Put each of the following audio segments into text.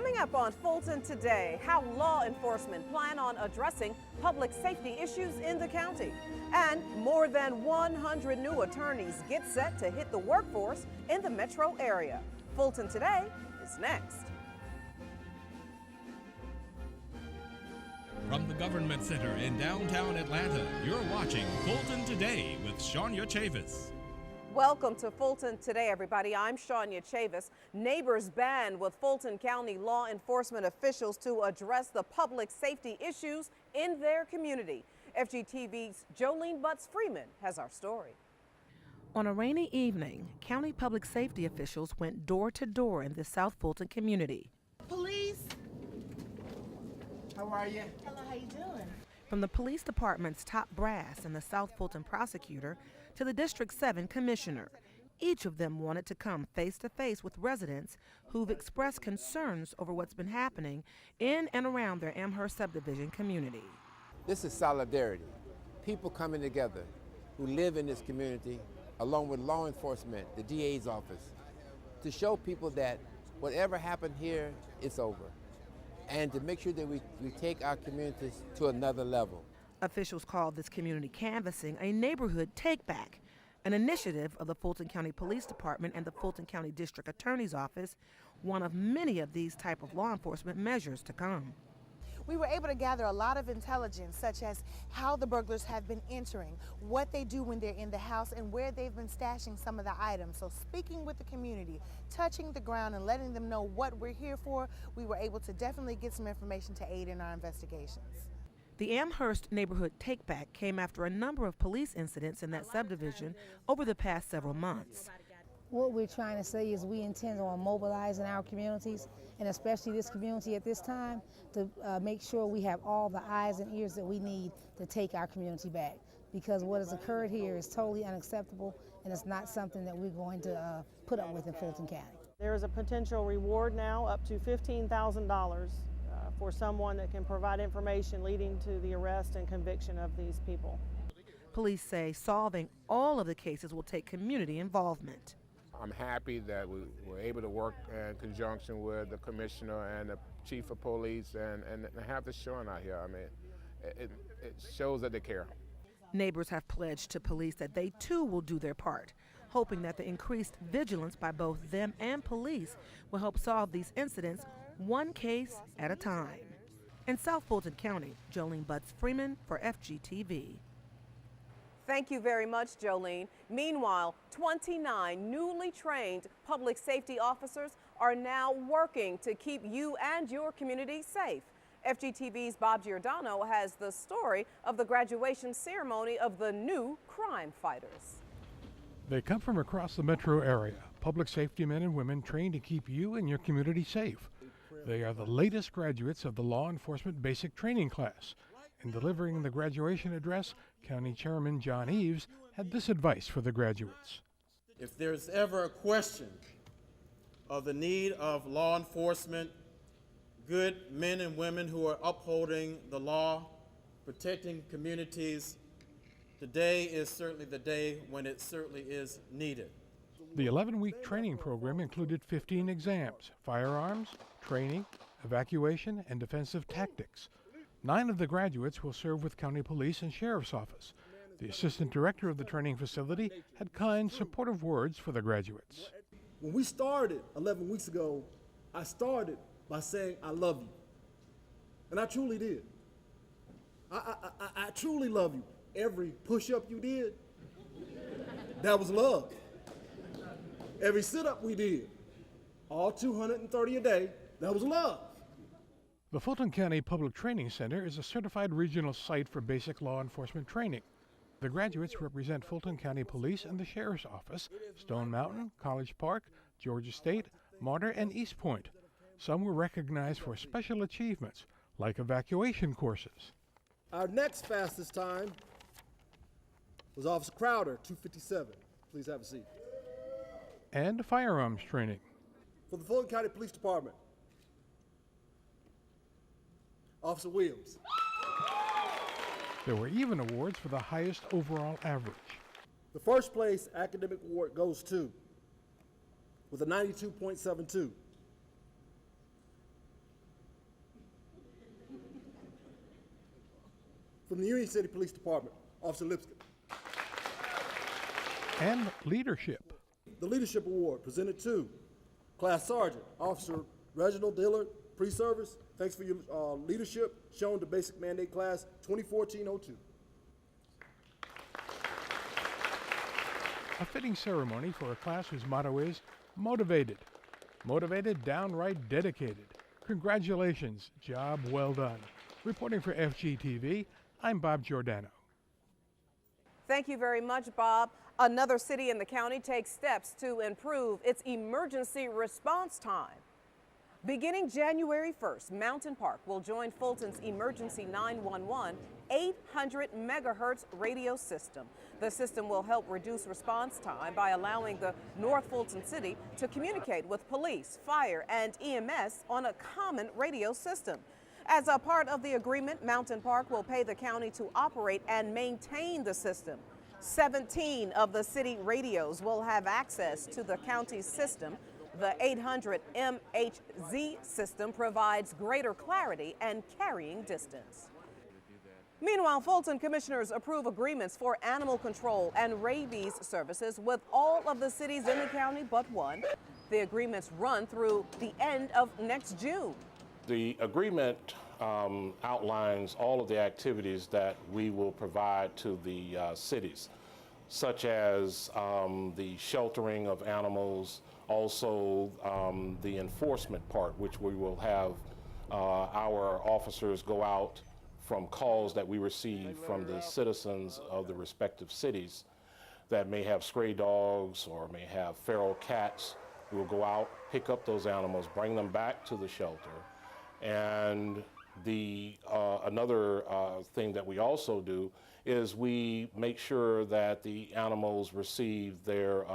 Coming up on Fulton Today, how law enforcement plan on addressing public safety issues in the county. And more than 100 new attorneys get set to hit the workforce in the metro area. Fulton Today is next. From the Government Center in downtown Atlanta, you're watching Fulton Today with Shania Chavis. Welcome to Fulton Today, everybody. I'm Shania Chavis. Neighbors band with Fulton County law enforcement officials to address the public safety issues in their community. FGTV's Jolene Butts-Freeman has our story. On a rainy evening, county public safety officials went door to door in the South Fulton community. Police. How are you? Hello, how you doing? From the police department's top brass and the South Fulton prosecutor to the District 7 commissioner, each of them wanted to come face to face with residents who've expressed concerns over what's been happening in and around their Amherst subdivision community. This is solidarity. People coming together who live in this community, along with law enforcement, the DA's office, to show people that whatever happened here, it's over. And to make sure that we take our communities to another level. Officials called this community canvassing a neighborhood take-back, an initiative of the Fulton County Police Department and the Fulton County District Attorney's Office, one of many of these type of law enforcement measures to come. We were able to gather a lot of intelligence, such as how the burglars have been entering, what they do when they're in the house, and where they've been stashing some of the items. So speaking with the community, touching the ground and letting them know what we're here for, we were able to definitely get some information to aid in our investigations. The Amherst neighborhood take-back came after a number of police incidents in that subdivision over the past several months. What we're trying to say is we intend on mobilizing our communities, and especially this community at this time, to make sure we have all the eyes and ears that we need to take our community back. Because what has occurred here is totally unacceptable, and it's not something that we're going to put up with in Fulton County. There is a potential reward now up to $15,000 for someone that can provide information leading to the arrest and conviction of these people. Police say solving all of the cases will take community involvement. I'm happy that we were able to work in conjunction with the commissioner and the chief of police and have this showing out here. I mean, it shows that they care. Neighbors have pledged to police that they too will do their part, hoping that the increased vigilance by both them and police will help solve these incidents one case at a time. In South Fulton County, Jolene Butts-Freeman for FGTV. Thank you very much, Jolene. Meanwhile, 29 newly trained public safety officers are now working to keep you and your community safe. FGTV's Bob Giordano has the story of the graduation ceremony of the new crime fighters. They come from across the metro area, public safety men and women trained to keep you and your community safe. They are the latest graduates of the Law Enforcement Basic Training Class. In delivering the graduation address, County Chairman John Eves had this advice for the graduates. If there's ever a question of the need of law enforcement, good men and women who are upholding the law, protecting communities, today is certainly the day when it certainly is needed. The 11-week training program included 15 exams: firearms, training, evacuation, and defensive tactics. 9 of the graduates will serve with county police and sheriff's office. The assistant director of the training facility had kind, supportive words for the graduates. When we started 11 weeks ago, I started by saying, I love you. And I truly did. I truly love you. Every push-up you did, that was love. Every sit-up we did, all 230 a day, that was love. The Fulton County Public Training Center is a certified regional site for basic law enforcement training. The graduates represent Fulton County Police and the Sheriff's Office, Stone Mountain, College Park, Georgia State, Martyr, and East Point. Some were recognized for special achievements, like evacuation courses. Our next fastest time was Officer Crowder, 2:57. Please have a seat. And firearms training. For the Fulton County Police Department, Officer Williams. There were even awards for the highest overall average. The first place academic award goes to, with a 92.72, from the Union City Police Department, Officer Lipscomb. And leadership. The Leadership Award presented to Class Sergeant, Officer Reginald Dillard, pre-service. Thanks for your leadership shown to Basic Mandate Class 2014-02. A fitting ceremony for a class whose motto is motivated. Motivated, downright dedicated. Congratulations, job well done. Reporting for FGTV, I'm Bob Giordano. Thank you very much, Bob. Another city in the county takes steps to improve its emergency response time. Beginning January 1st, Mountain Park will join Fulton's Emergency 911 800 megahertz radio system. The system will help reduce response time by allowing the North Fulton City to communicate with police, fire, and EMS on a common radio system. As a part of the agreement, Mountain Park will pay the county to operate and maintain the system. 17 of the city radios will have access to the county's system. The 800 MHz system provides greater clarity and carrying distance. Meanwhile, Fulton commissioners approve agreements for animal control and rabies services with all of the cities in the county but one. The agreements run through the end of next June. The agreement outlines all of the activities that we will provide to the cities, such as the sheltering of animals, also the enforcement part, which we will have our officers go out from calls that we receive from the citizens of the respective cities that may have stray dogs or may have feral cats. We will go out, pick up those animals, bring them back to the shelter. And another thing that we also do is we make sure that the animals receive their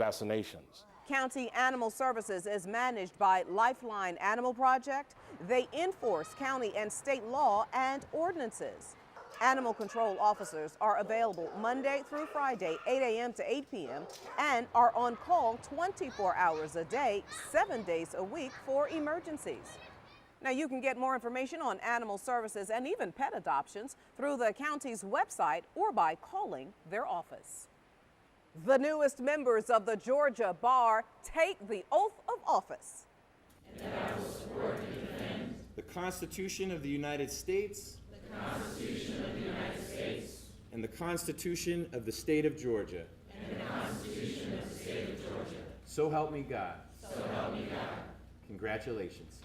vaccinations. County Animal Services is managed by Lifeline Animal Project. They enforce county and state law and ordinances. Animal control officers are available Monday through Friday, 8 a.m. to 8 p.m. and are on call 24 hours a day, 7 days a week for emergencies. Now, you can get more information on animal services and even pet adoptions through the county's website or by calling their office. The newest members of the Georgia Bar take the oath of office. And that I will support and defend the Constitution of the United States, the Constitution of the United States, and the Constitution of the State of Georgia. And the Constitution of the State of Georgia. So help me God. So help me God. Congratulations.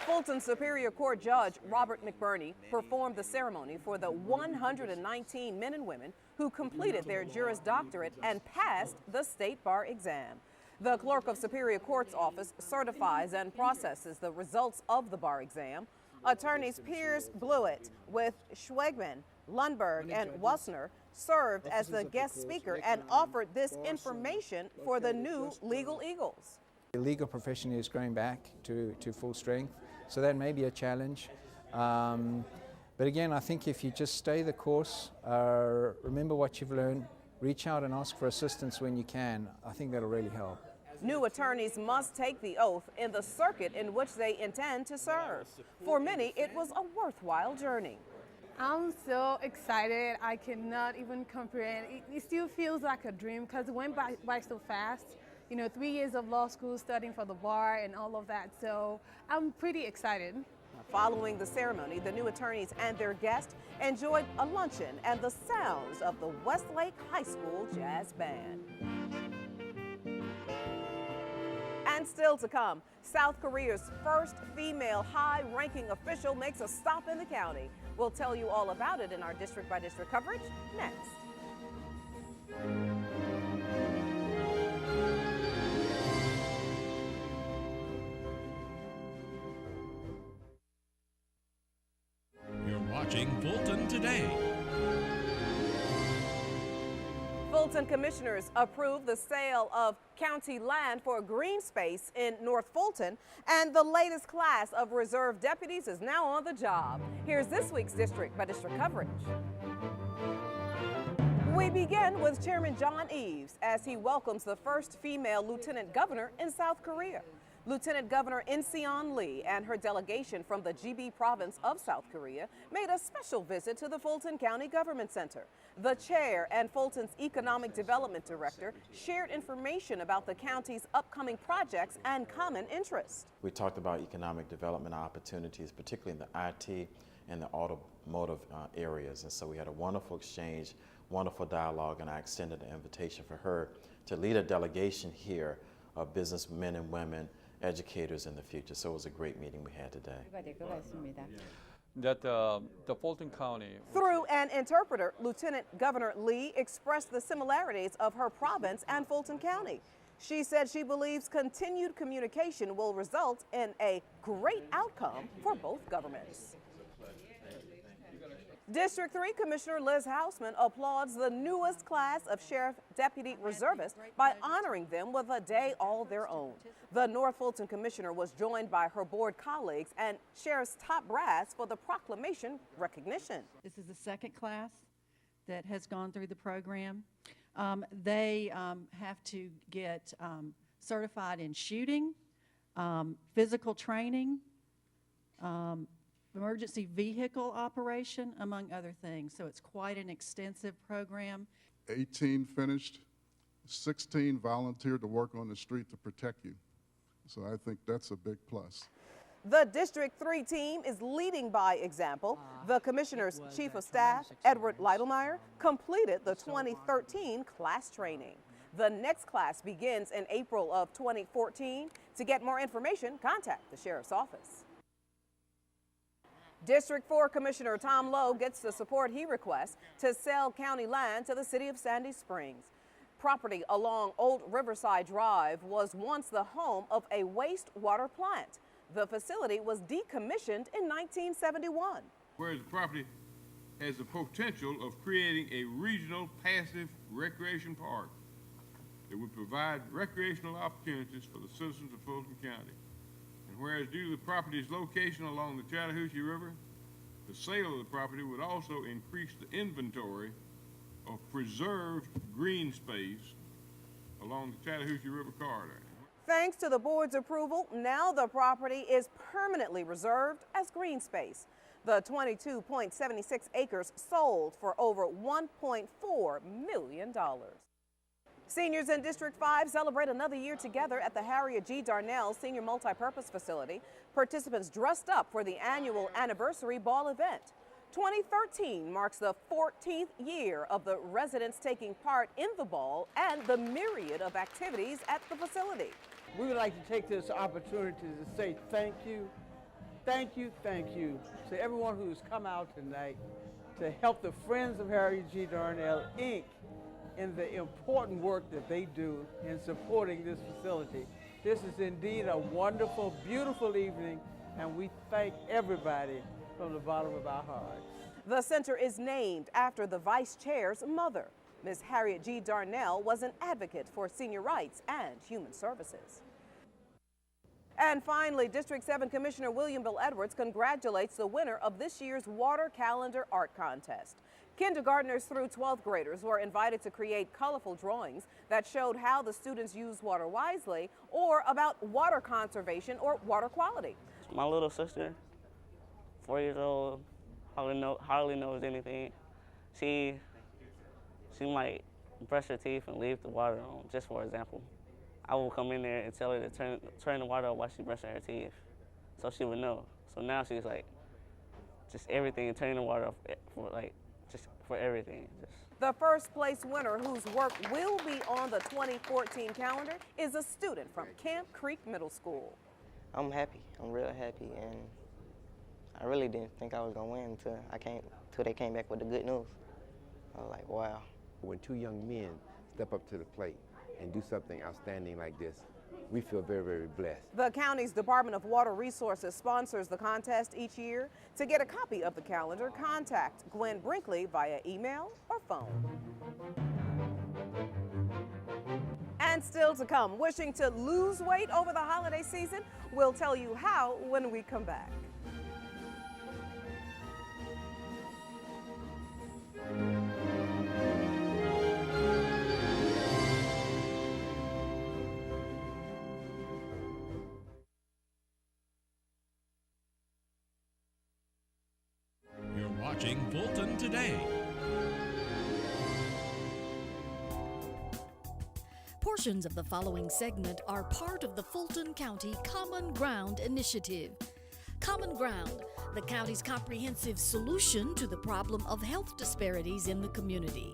Fulton Superior Court Judge Robert McBurney performed the ceremony for the 119 men and women who completed their Juris Doctorate and passed the state bar exam. The Clerk of Superior Court's office certifies and processes the results of the bar exam. Attorneys Pierce Blewett with Schwegman, Lundberg, and Wassner served as the guest speaker and offered this information for the new Legal Eagles. The legal profession is growing back to full strength, so that may be a challenge. But again, I think if you just stay the course, remember what you've learned, reach out and ask for assistance when you can, I think that'll really help. New attorneys must take the oath in the circuit in which they intend to serve. For many, it was a worthwhile journey. I'm so excited. I cannot even comprehend. It still feels like a dream because it went by so fast. You know, 3 years of law school, studying for the bar and all of that. So I'm pretty excited. Following the ceremony, the new attorneys and their guests enjoyed a luncheon and the sounds of the Westlake High School Jazz Band. And still to come, South Korea's first female high-ranking official makes a stop in the county. We'll tell you all about it in our district-by-district coverage next. You're watching Fulton Today. Fulton commissioners approved the sale of county land for green space in North Fulton, and the latest class of reserve deputies is now on the job. Here's this week's district-by-district coverage. We begin with Chairman John Eves as he welcomes the first female lieutenant governor in South Korea. Lieutenant Governor In-seon Lee and her delegation from the GB province of South Korea made a special visit to the Fulton County Government Center. The chair and Fulton's Economic Development Director shared information about the county's upcoming projects and common interests. We talked about economic development opportunities, particularly in the IT and the automotive areas. And so we had a wonderful exchange, wonderful dialogue, and I extended an invitation for her to lead a delegation here of businessmen and women, educators in the future. So it was a great meeting we had today. That the Fulton County. Through an interpreter, Lieutenant Governor Lee expressed the similarities of her province and Fulton County. She said she believes continued communication will result in a great outcome for both governments. District 3 Commissioner Liz Hausman applauds the newest class of Sheriff Deputy Reservists by honoring them with a day all their own. The North Fulton Commissioner was joined by her board colleagues and Sheriff's top brass for the proclamation recognition. This is the second class that has gone through the program. They have to get certified in shooting, physical training, emergency vehicle operation, among other things. So it's quite an extensive program. 18 finished, 16 volunteered to work on the street to protect you. So I think that's a big plus. The District 3 team is leading by example. The Commissioner's Chief of Staff, Edward Lytlemeyer, completed the 2013 class training. The next class begins in April of 2014. To get more information, contact the Sheriff's Office. District 4 Commissioner Tom Lowe gets the support he requests to sell county land to the city of Sandy Springs. Property along Old Riverside Drive was once the home of a wastewater plant. The facility was decommissioned in 1971. Whereas the property has the potential of creating a regional passive recreation park that would provide recreational opportunities for the citizens of Fulton County. And whereas due to the property's location along the Chattahoochee River, the sale of the property would also increase the inventory of preserved green space along the Chattahoochee River corridor. Thanks to the board's approval, now the property is permanently reserved as green space. The 22.76 acres sold for over $1.4 million. Seniors in District 5 celebrate another year together at the Harriet G. Darnell Senior Multipurpose Facility. Participants dressed up for the annual anniversary ball event. 2013 marks the 14th year of the residents taking part in the ball and the myriad of activities at the facility. We would like to take this opportunity to say thank you to everyone who's come out tonight to help the Friends of Harriet G. Darnell, Inc. in the important work that they do in supporting this facility. This is indeed a wonderful, beautiful evening, and we thank everybody from the bottom of our hearts. The center is named after the vice chair's mother. Ms. Harriet G. Darnell was an advocate for senior rights and human services. And finally, District 7 Commissioner William Bill Edwards congratulates the winner of this year's Water Calendar Art Contest. Kindergartners through 12th graders were invited to create colorful drawings that showed how the students use water wisely or about water conservation or water quality. My little sister, 4 years old, hardly knows anything. She might brush her teeth and leave the water on, just for example. I will come in there and tell her to turn the water off while she's brushing her teeth, so she would know. So now she's like, just everything, turning the water off for everything. The first place winner whose work will be on the 2014 calendar is a student from Camp Creek Middle School. I'm happy. I'm real happy, and I really didn't think I was gonna win until they came back with the good news. I was like, wow. When two young men step up to the plate and do something outstanding like this, we feel very, very blessed. The county's Department of Water Resources sponsors the contest each year. To get a copy of the calendar, contact Gwen Brinkley via email or phone. And still to come, wishing to lose weight over the holiday season? We'll tell you how when we come back. watching Fulton Today. Portions of the following segment are part of the Fulton County Common Ground Initiative. Common Ground, the county's comprehensive solution to the problem of health disparities in the community.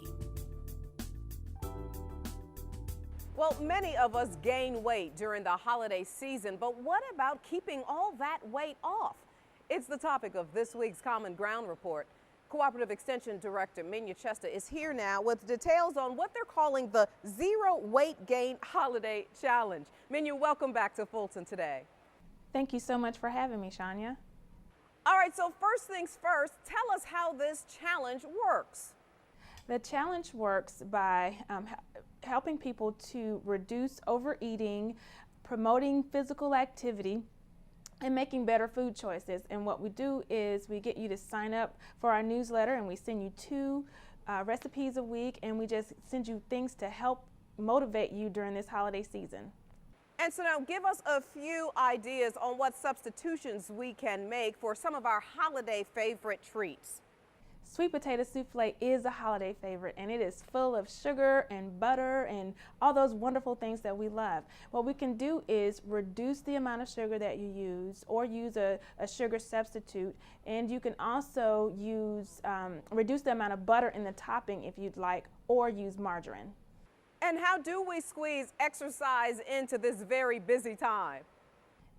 Well, many of us gain weight during the holiday season, but what about keeping all that weight off? It's the topic of this week's Common Ground Report. Cooperative Extension Director Minya Chester is here now with details on what they're calling the Zero Weight Gain Holiday Challenge. Minya, welcome back to Fulton Today. Thank you so much for having me, Shania. All right, so first things first, tell us how this challenge works. The challenge works by helping people to reduce overeating, promoting physical activity, and making better food choices. And what we do is we get you to sign up for our newsletter, and we send you 2 recipes a week, and we just send you things to help motivate you during this holiday season. And so now give us a few ideas on what substitutions we can make for some of our holiday favorite treats. Sweet potato souffle is a holiday favorite, and it is full of sugar and butter and all those wonderful things that we love. What we can do is reduce the amount of sugar that you use, or use a sugar substitute, and you can also use reduce the amount of butter in the topping if you'd like, or use margarine. And how do we squeeze exercise into this very busy time?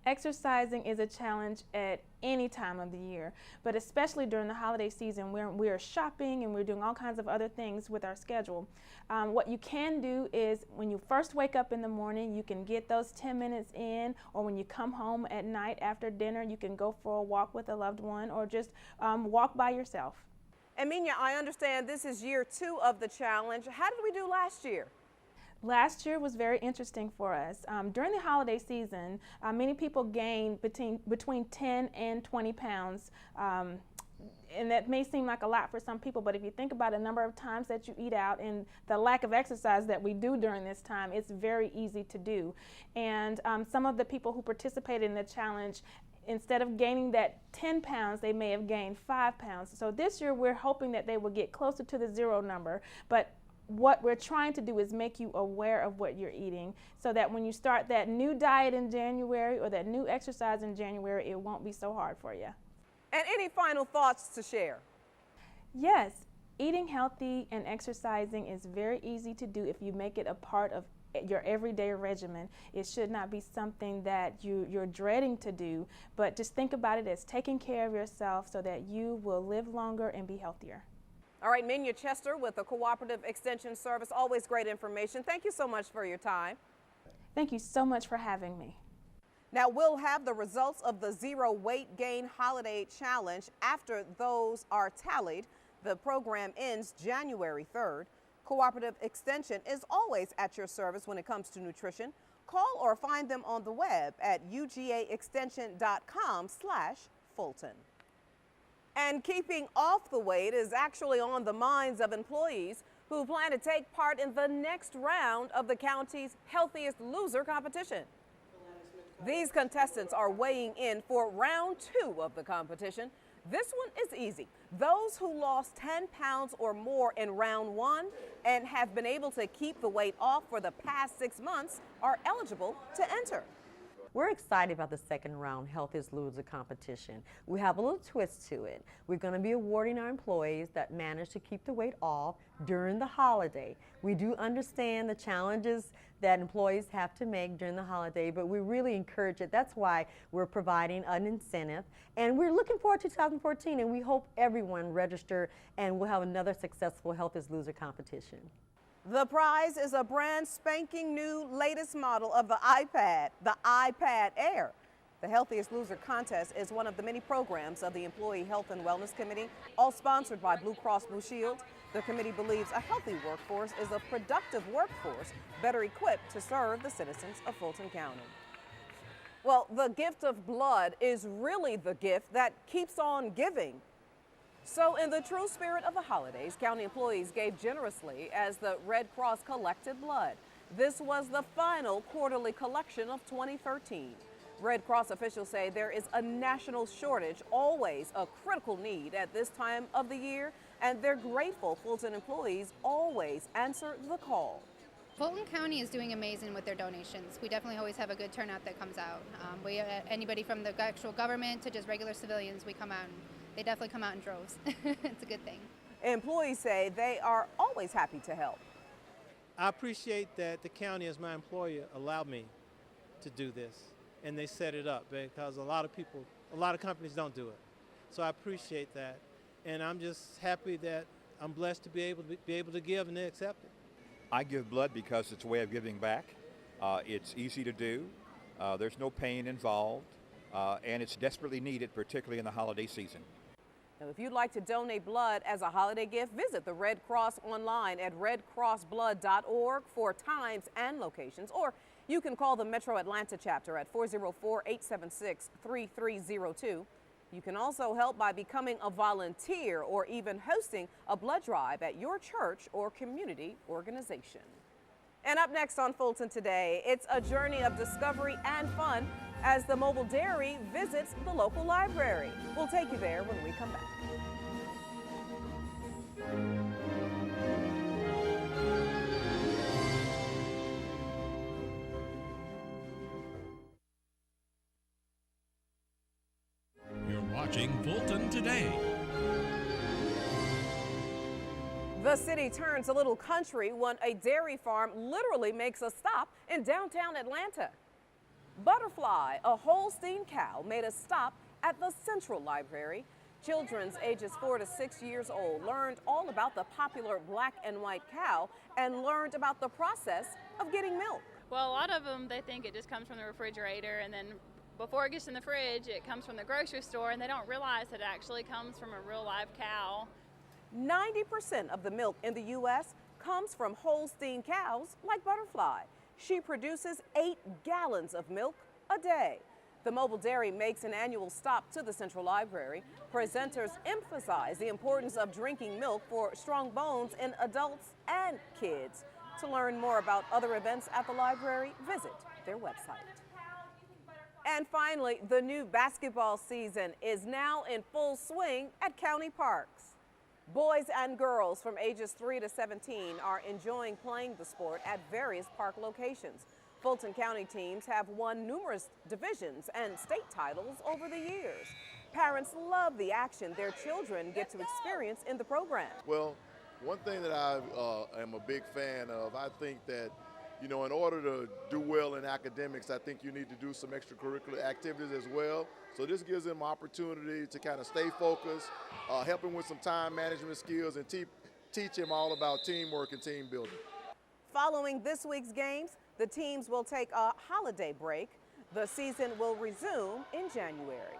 Exercising is a challenge at any time of the year, but especially during the holiday season where we're shopping and we're doing all kinds of other things with our schedule. What you can do is when you first wake up in the morning, you can get those 10 minutes in, or when you come home at night after dinner, you can go for a walk with a loved one, or just walk by yourself. And Minya, I understand this is year 2 of the challenge. How did we do last year? Last year was very interesting for us. During the holiday season, many people gained between 10 and 20 pounds. And that may seem like a lot for some people, but if you think about the number of times that you eat out and the lack of exercise that we do during this time, it's very easy to do. And some of the people who participated in the challenge, instead of gaining that 10 pounds, they may have gained 5 pounds. So this year we're hoping that they will get closer to the 0 number, but what we're trying to do is make you aware of what you're eating, so that when you start that new diet in January or that new exercise in January, it won't be so hard for you. And any final thoughts to share? Yes, eating healthy and exercising is very easy to do if you make it a part of your everyday regimen. It should not be something that you're dreading to do, but just think about it as taking care of yourself so that you will live longer and be healthier. All right, Minya Chester with the Cooperative Extension Service. Always great information. Thank you so much for your time. Thank you so much for having me. Now, we'll have the results of the Zero Weight Gain Holiday Challenge after those are tallied. The program ends January 3rd. Cooperative Extension is always at your service when it comes to nutrition. Call or find them on the web at ugaextension.com/Fulton. And keeping off the weight is actually on the minds of employees who plan to take part in the next round of the county's Healthiest Loser competition. These contestants are weighing in for round 2 of the competition. This one is easy. Those who lost 10 pounds or more in round 1 and have been able to keep the weight off for the past 6 months are eligible to enter. We're excited about the second round Healthiest Loser competition. We have a little twist to it. We're going to be awarding our employees that managed to keep the weight off during the holiday. We do understand the challenges that employees have to make during the holiday, but we really encourage it. That's why we're providing an incentive. And we're looking forward to 2014, and we hope everyone register, and we'll have another successful Healthiest Loser competition. The prize is a brand spanking new latest model of the iPad Air. The Healthiest Loser contest is one of the many programs of the Employee Health and Wellness Committee, all sponsored by Blue Cross Blue Shield. The committee believes a healthy workforce is a productive workforce, better equipped to serve the citizens of Fulton County. Well, the gift of blood is really the gift that keeps on giving. So in the true spirit of the holidays, county employees gave generously as the Red Cross collected blood. This was the final quarterly collection of 2013. Red Cross officials say there is a national shortage, always a critical need at this time of the year, and they're grateful Fulton employees always answer the call. Fulton County is doing amazing with their donations. We definitely always have a good turnout that comes out. Anybody from the actual government to just regular civilians, we come out, and they definitely come out in droves. It's a good thing. Employees say they are always happy to help. I appreciate that the county, as my employer, allowed me to do this, and they set it up, because a lot of companies don't do it. So I appreciate that, and I'm just happy that I'm blessed to be able to give, and they accept it. I give blood because it's a way of giving back. It's easy to do. There's no pain involved, and it's desperately needed, particularly in the holiday season. Now, if you'd like to donate blood as a holiday gift, visit the Red Cross online at redcrossblood.org for times and locations, or you can call the Metro Atlanta chapter at 404-876-3302. You can also help by becoming a volunteer or even hosting a blood drive at your church or community organization. And up next on Fulton Today, it's a journey of discovery and fun as the mobile dairy visits the local library. We'll take you there when we come back. Watching Fulton Today. The city turns a little country when a dairy farm literally makes a stop in downtown Atlanta. Butterfly, a Holstein cow, made a stop at the Central Library. Children ages 4 to 6 years old learned all about the popular black and white cow and learned about the process of getting milk. Well, a lot of them, they think it just comes from the refrigerator, and then before it gets in the fridge, it comes from the grocery store, and they don't realize that it actually comes from a real live cow. 90% of the milk in the U.S. comes from Holstein cows like Butterfly. She produces 8 gallons of milk a day. The mobile dairy makes an annual stop to the Central Library. Presenters emphasize the importance of drinking milk for strong bones in adults and kids. To learn more about other events at the library, visit their website. And finally, the new basketball season is now in full swing at county parks. Boys and girls from ages 3 to 17 are enjoying playing the sport at various park locations. Fulton County teams have won numerous divisions and state titles over the years. Parents love the action their children get to experience in the program. Well, one thing that I am a big fan of, I think that in order to do well in academics, I think you need to do some extracurricular activities as well. So this gives them opportunity to kind of stay focused, help them with some time management skills, and teach them all about teamwork and team building. Following this week's games, the teams will take a holiday break. The season will resume in January.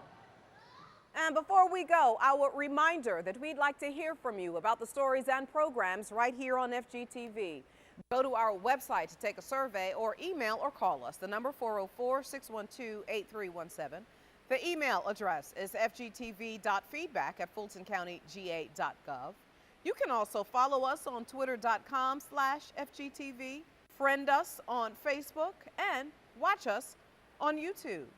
And before we go, our reminder that we'd like to hear from you about the stories and programs right here on FGTV. Go to our website to take a survey or email or call us. The number 404-612-8317. The email address is fgtv.feedback@fultoncountyga.gov. You can also follow us on twitter.com/FGTV, friend us on Facebook, and watch us on YouTube.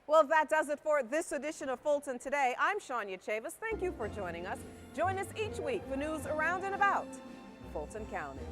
Well, that does it for this edition of Fulton Today. I'm Shania Chavis. Thank you for joining us. Join us each week for news around and about Fulton County.